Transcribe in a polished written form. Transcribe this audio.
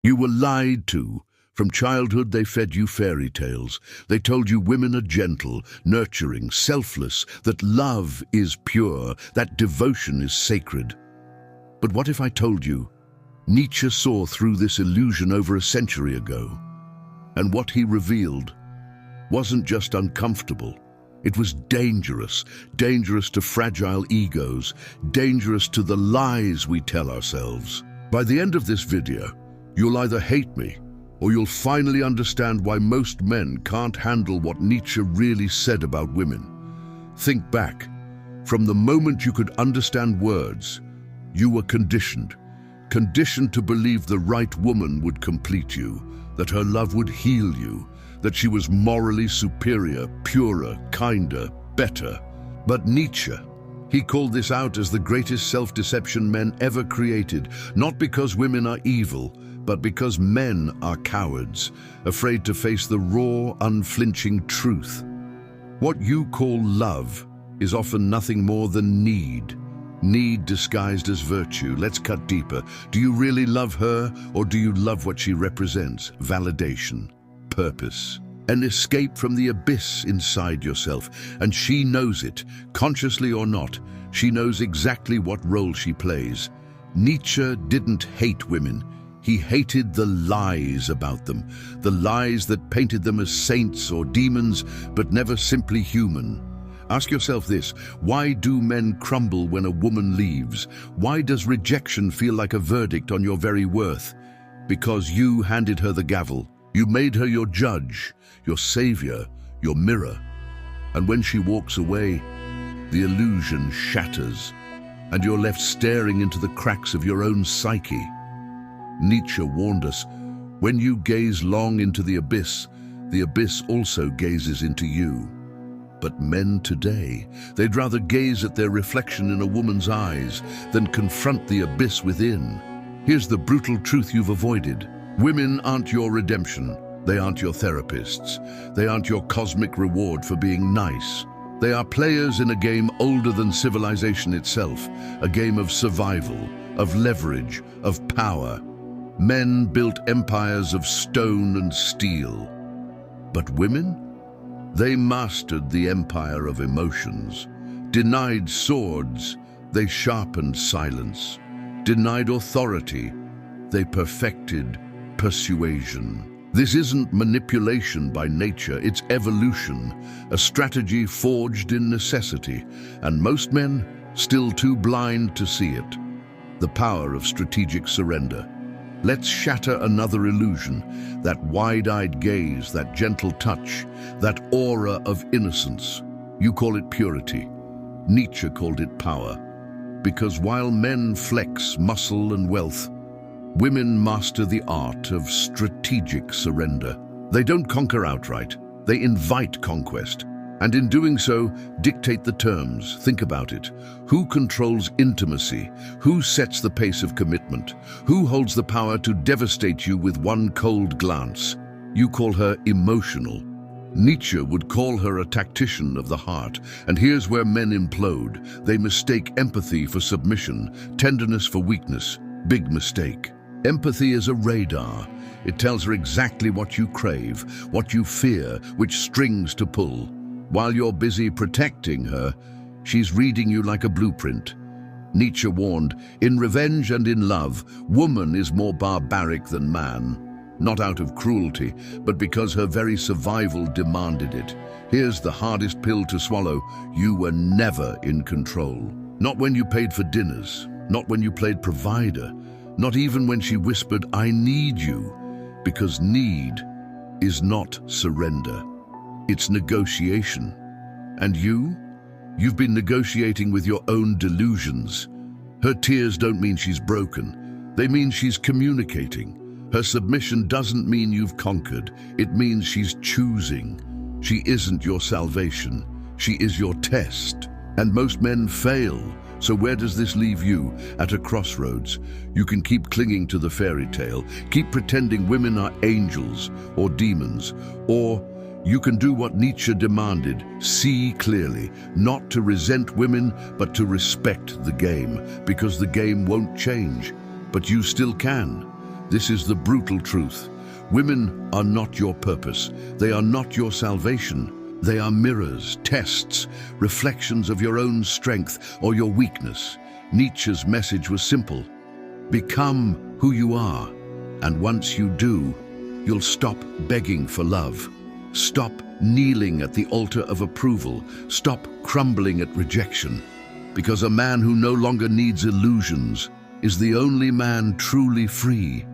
You were lied to. From childhood they fed you fairy tales. They told you women are gentle, nurturing, selfless, that love is pure, that devotion is sacred. But what if I told you Nietzsche saw through this illusion over a century ago? And what he revealed wasn't just uncomfortable. It was dangerous, dangerous to fragile egos, dangerous to the lies we tell ourselves. By the end of this video, you'll either hate me, or you'll finally understand why most men can't handle what Nietzsche really said about women. Think back. From the moment you could understand words, you were conditioned to believe the right woman would complete you, that her love would heal you, that she was morally superior, purer, kinder, better. But Nietzsche, he called this out as the greatest self-deception men ever created, not because women are evil, but because men are cowards, afraid to face the raw, unflinching truth. What you call love is often nothing more than need. Need disguised as virtue. Let's cut deeper. Do you really love her, or do you love what she represents? Validation, purpose, an escape from the abyss inside yourself. And she knows it, consciously or not. She knows exactly what role she plays. Nietzsche didn't hate women. He hated the lies about them, the lies that painted them as saints or demons, but never simply human. Ask yourself this: why do men crumble when a woman leaves? Why does rejection feel like a verdict on your very worth? Because you handed her the gavel. You made her your judge, your savior, your mirror. And when she walks away, the illusion shatters, and you're left staring into the cracks of your own psyche. Nietzsche warned us, when you gaze long into the abyss also gazes into you. But men today, they'd rather gaze at their reflection in a woman's eyes than confront the abyss within. Here's the brutal truth you've avoided. Women aren't your redemption. They aren't your therapists. They aren't your cosmic reward for being nice. They are players in a game older than civilization itself, a game of survival, of leverage, of power. Men built empires of stone and steel. But women? They mastered the empire of emotions. Denied swords, they sharpened silence. Denied authority, they perfected persuasion. This isn't manipulation by nature, it's evolution, a strategy forged in necessity, and most men still too blind to see it. The power of strategic surrender. Let's shatter another illusion, that wide-eyed gaze, that gentle touch, that aura of innocence. You call it purity. Nietzsche called it power. Because while men flex muscle and wealth, women master the art of strategic surrender. They don't conquer outright, they invite conquest. And in doing so, dictate the terms. Think about it. Who controls intimacy? Who sets the pace of commitment? Who holds the power to devastate you with one cold glance? You call her emotional. Nietzsche would call her a tactician of the heart. And here's where men implode. They mistake empathy for submission, tenderness for weakness. Big mistake. Empathy is a radar. It tells her exactly what you crave, what you fear, which strings to pull. While you're busy protecting her, she's reading you like a blueprint. Nietzsche warned, in revenge and in love, woman is more barbaric than man. Not out of cruelty, but because her very survival demanded it. Here's the hardest pill to swallow. You were never in control. Not when you paid for dinners, not when you played provider, not even when she whispered, "I need you," because need is not surrender. It's negotiation. And you've been negotiating with your own delusions. Her tears don't mean she's broken. They mean she's communicating. Her submission doesn't mean you've conquered. It means she's choosing. She isn't your salvation. She is your test. And most men fail. So where does this leave you? At a crossroads. You can keep clinging to the fairy tale, keep pretending women are angels or demons, or you can do what Nietzsche demanded, see clearly, not to resent women, but to respect the game, because the game won't change, but you still can. This is the brutal truth. Women are not your purpose. They are not your salvation. They are mirrors, tests, reflections of your own strength or your weakness. Nietzsche's message was simple. Become who you are. And once you do, you'll stop begging for love. Stop kneeling at the altar of approval. Stop crumbling at rejection. Because a man who no longer needs illusions is the only man truly free.